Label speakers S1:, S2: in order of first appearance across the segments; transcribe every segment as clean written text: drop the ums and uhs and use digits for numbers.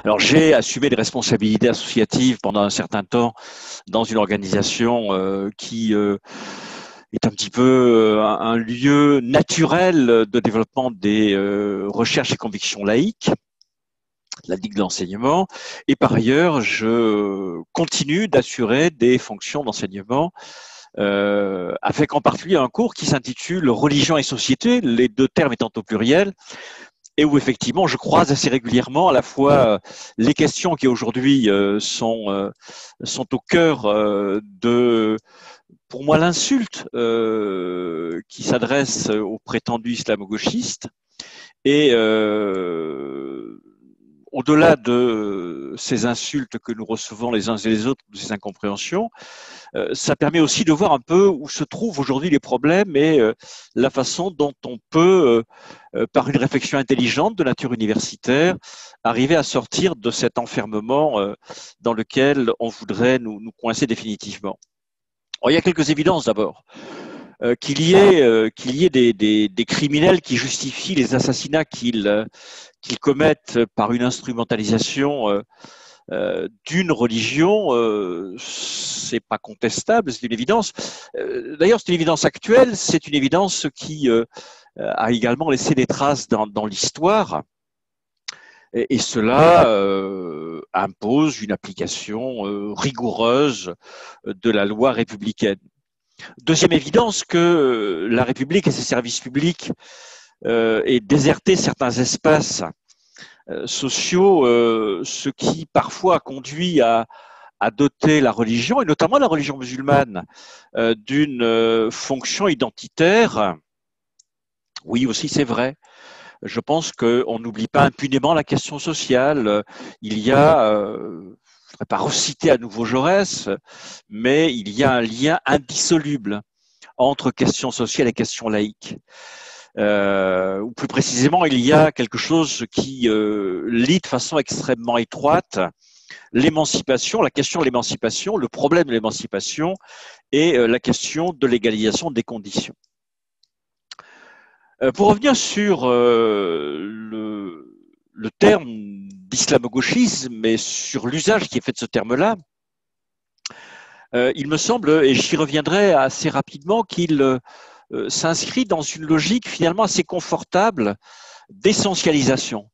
S1: Alors, j'ai assumé des responsabilités associatives pendant un certain temps dans une organisation qui est un petit peu un lieu naturel de développement des recherches et convictions laïques, la Ligue de l'enseignement. Et par ailleurs, je continue d'assurer des fonctions d'enseignement avec en particulier un cours qui s'intitule Religion et société, les deux termes étant au pluriel, et où effectivement je croise assez régulièrement à la fois les questions qui aujourd'hui sont au cœur de, pour moi, l'insulte qui s'adresse aux prétendus islamo-gauchistes, et au-delà de ces insultes que nous recevons les uns et les autres, de ces incompréhensions, ça permet aussi de voir un peu où se trouvent aujourd'hui les problèmes et la façon dont on peut, par une réflexion intelligente de nature universitaire, arriver à sortir de cet enfermement dans lequel on voudrait nous coincer définitivement. Alors, il y a quelques évidences d'abord. Qu'il y ait des criminels qui justifient les assassinats qu'ils commettent par une instrumentalisation d'une religion, c'est pas contestable, c'est une évidence. D'ailleurs, c'est une évidence actuelle, c'est une évidence qui a également laissé des traces dans l'histoire, et cela impose une application rigoureuse de la loi républicaine. Deuxième évidence, que la République et ses services publics aient déserté certains espaces sociaux, ce qui parfois conduit à doter la religion, et notamment la religion musulmane, d'une fonction identitaire. Oui, aussi, c'est vrai. Je pense qu'on n'oublie pas impunément la question sociale. Il y a, je ne voudrais pas reciter à nouveau Jaurès, mais il y a un lien indissoluble entre questions sociales et questions laïques. Ou plus précisément, il y a quelque chose qui lie de façon extrêmement étroite l'émancipation, la question de l'émancipation, le problème de l'émancipation et la question de l'égalisation des conditions. Pour revenir sur le terme d'islamo-gauchisme et sur l'usage qui est fait de ce terme-là, il me semble, et j'y reviendrai assez rapidement, qu'il s'inscrit dans une logique finalement assez confortable d'essentialisation,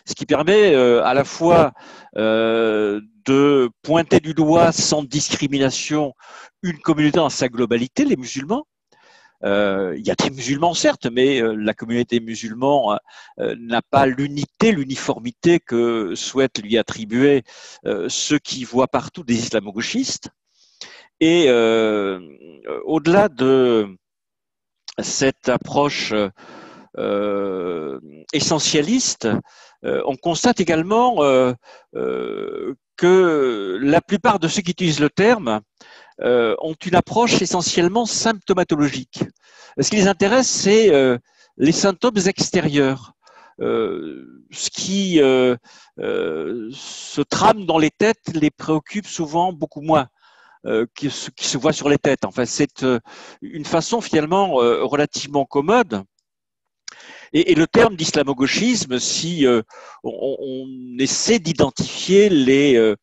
S1: ce qui permet à la fois de pointer du doigt sans discrimination une communauté dans sa globalité, les musulmans. Il y a des musulmans, certes, mais la communauté musulmane n'a pas l'unité, l'uniformité que souhaitent lui attribuer ceux qui voient partout des islamo-gauchistes. Et au-delà de cette approche essentialiste, on constate également que la plupart de ceux qui utilisent le terme ont une approche essentiellement symptomatologique. Ce qui les intéresse, c'est les symptômes extérieurs, ce qui se trame dans les têtes les préoccupe souvent beaucoup moins qui se voit sur les têtes. Enfin, c'est une façon finalement relativement commode. Et le terme d'islamo-gauchisme, si on essaie d'identifier les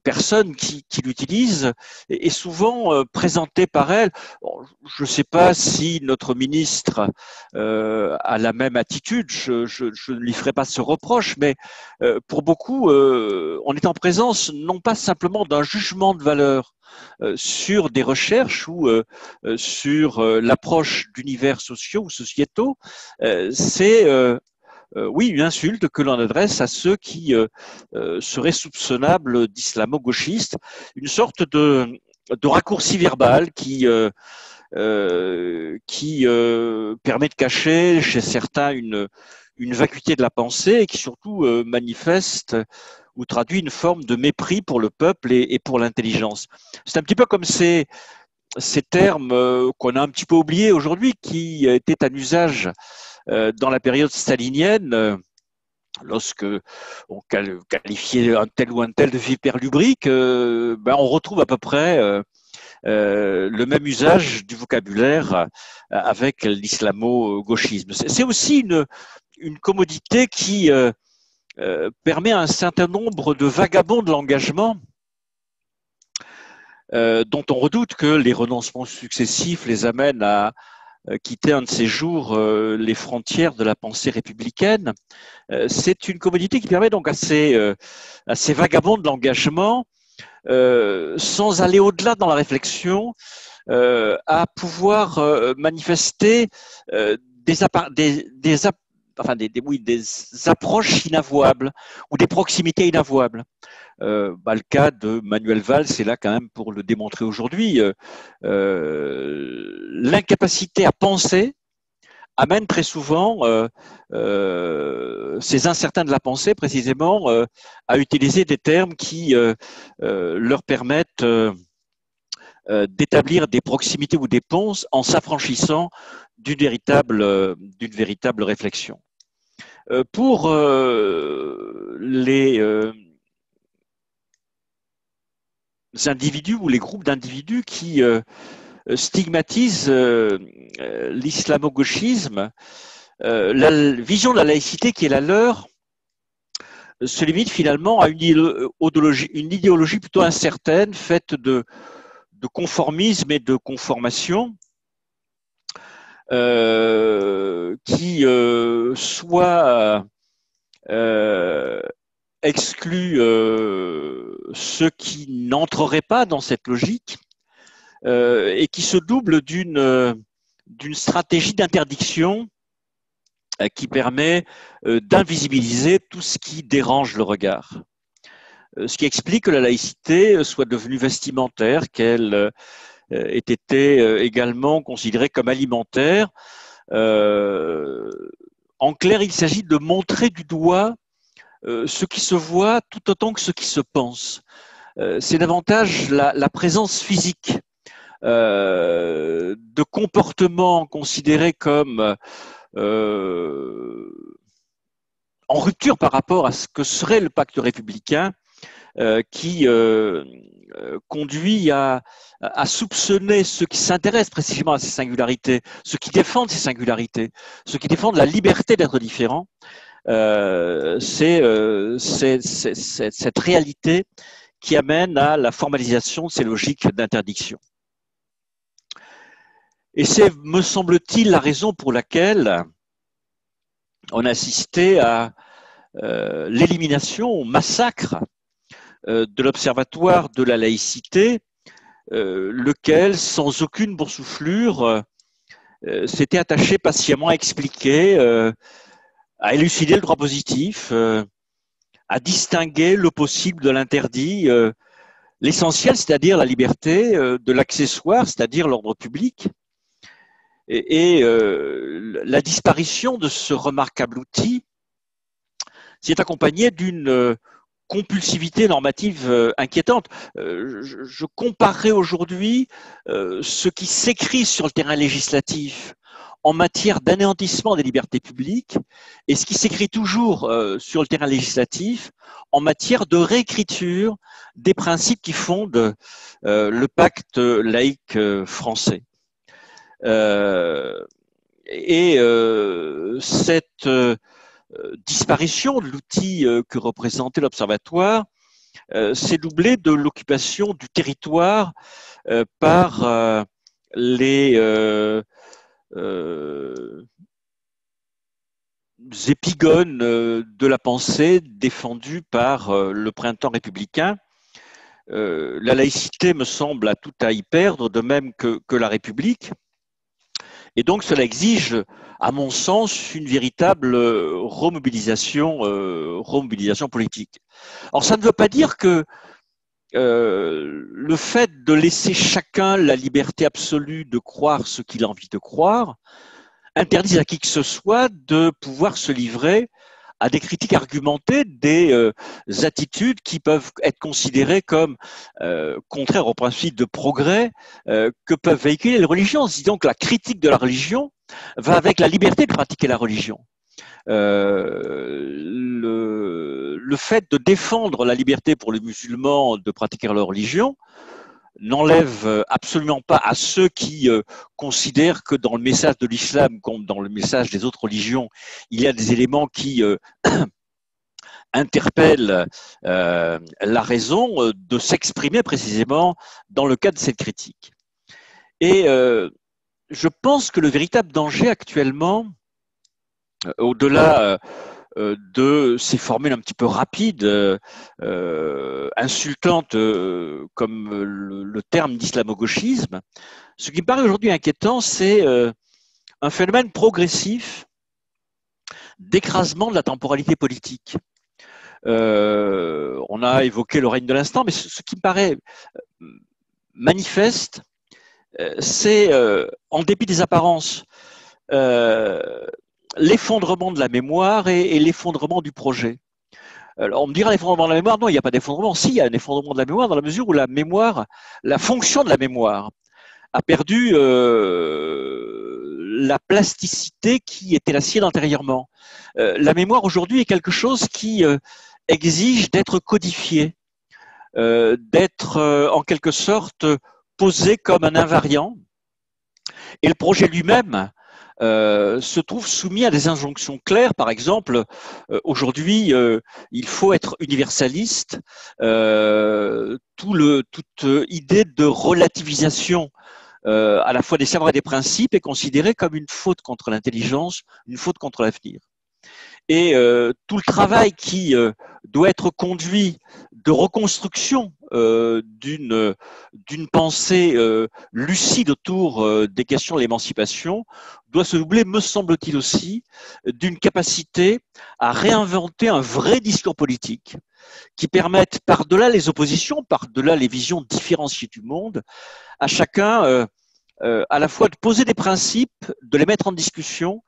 S1: personnes qui l'utilisent, est souvent présenté par elle. Bon, je ne sais pas si notre ministre a la même attitude, je ne lui ferai pas ce reproche, mais pour beaucoup, on est en présence non pas simplement d'un jugement de valeur sur des recherches ou sur l'approche d'univers sociaux ou sociétaux, c'est oui, une insulte que l'on adresse à ceux qui seraient soupçonnables d'islamo-gauchistes, une sorte de raccourci verbal qui permet de cacher chez certains une vacuité de la pensée et qui surtout manifeste ou traduit une forme de mépris pour le peuple et pour l'intelligence. C'est un petit peu comme ces termes qu'on a un petit peu oubliés aujourd'hui, qui étaient en usage dans la période stalinienne, lorsque on qualifiait un tel ou un tel de vipère-lubrique, on retrouve à peu près le même usage du vocabulaire avec l'islamo-gauchisme. C'est aussi une commodité qui permet à un certain nombre de vagabonds de l'engagement dont on redoute que les renoncements successifs les amènent à quitter un de ces jours les frontières de la pensée républicaine. C'est une commodité qui permet donc à ces vagabonds de l'engagement, sans aller au-delà dans la réflexion, à pouvoir manifester des approches inavouables ou des proximités inavouables. Le cas de Manuel Valls est là quand même pour le démontrer aujourd'hui. L'incapacité à penser amène très souvent ces incertains de la pensée précisément à utiliser des termes qui leur permettent d'établir des proximités ou des ponts en s'affranchissant d'une véritable réflexion. Pour les individus ou les groupes d'individus qui stigmatisent l'islamo-gauchisme, la vision de la laïcité qui est la leur se limite finalement à une idéologie plutôt incertaine, faite de conformisme et de conformation, qui soit exclut ceux qui n'entreraient pas dans cette logique, et qui se double d'une stratégie d'interdiction qui permet d'invisibiliser tout ce qui dérange le regard. Ce qui explique que la laïcité soit devenue vestimentaire, qu'elle ait été également considérée comme alimentaire. En clair, il s'agit de montrer du doigt ce qui se voit tout autant que ce qui se pense. C'est davantage la présence physique de comportements considérés comme en rupture par rapport à ce que serait le pacte républicain, qui conduit à soupçonner ceux qui s'intéressent précisément à ces singularités, ceux qui défendent ces singularités, ceux qui défendent la liberté d'être différent. C'est cette réalité qui amène à la formalisation de ces logiques d'interdiction. Et c'est, me semble-t-il, la raison pour laquelle on a assisté à l'élimination, au massacre de l'Observatoire de la laïcité, lequel, sans aucune boursouflure, s'était attaché patiemment à expliquer, à élucider le droit positif, à distinguer le possible de l'interdit, l'essentiel, c'est-à-dire la liberté, de l'accessoire, c'est-à-dire l'ordre public. Et la disparition de ce remarquable outil s'est accompagnée d'une compulsivité normative inquiétante. Je comparerai aujourd'hui ce qui s'écrit sur le terrain législatif en matière d'anéantissement des libertés publiques et ce qui s'écrit toujours sur le terrain législatif en matière de réécriture des principes qui fondent le pacte laïque français. Cette disparition de l'outil que représentait l'Observatoire s'est doublée de l'occupation du territoire par les épigones de la pensée défendue par le printemps républicain. La laïcité me semble à tout à y perdre, de même que la République. Et donc, cela exige, à mon sens, une véritable remobilisation politique. Alors, ça ne veut pas dire que le fait de laisser chacun la liberté absolue de croire ce qu'il a envie de croire interdise à qui que ce soit de pouvoir se livrer à des critiques argumentées des attitudes qui peuvent être considérées comme contraires au principe de progrès que peuvent véhiculer les religions. Disons que la critique de la religion va avec la liberté de pratiquer la religion. Le fait de défendre la liberté pour les musulmans de pratiquer leur religion n'enlève absolument pas à ceux qui considèrent que dans le message de l'islam, comme dans le message des autres religions, il y a des éléments qui interpelle la raison de s'exprimer précisément dans le cadre de cette critique. Et je pense que le véritable danger actuellement, au-delà de ces formules un petit peu rapides, insultantes, comme le terme d'islamo-gauchisme, ce qui me paraît aujourd'hui inquiétant, c'est un phénomène progressif d'écrasement de la temporalité politique. On a évoqué le règne de l'instant, mais ce qui me paraît manifeste, c'est, en dépit des apparences, l'effondrement de la mémoire et l'effondrement du projet. Alors, on me dira l'effondrement de la mémoire. Non, il n'y a pas d'effondrement. Si, il y a un effondrement de la mémoire dans la mesure où la mémoire, la fonction de la mémoire, a perdu la plasticité qui était la sienne antérieurement. La mémoire aujourd'hui est quelque chose qui exige d'être codifié, d'être en quelque sorte posé comme un invariant. Et le projet lui-même se trouve soumis à des injonctions claires. Par exemple, aujourd'hui, il faut être universaliste. Toute idée de relativisation à la fois des savoirs et des principes est considérée comme une faute contre l'intelligence, une faute contre l'avenir. Et tout le travail qui doit être conduit de reconstruction d'une pensée lucide autour des questions de l'émancipation doit se doubler, me semble-t-il aussi, d'une capacité à réinventer un vrai discours politique qui permette, par-delà les oppositions, par-delà les visions différenciées du monde, à chacun à la fois de poser des principes, de les mettre en discussion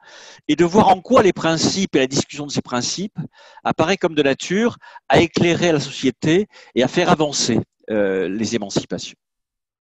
S1: et de voir en quoi les principes et la discussion de ces principes apparaît comme de nature à éclairer la société et à faire avancer les émancipations.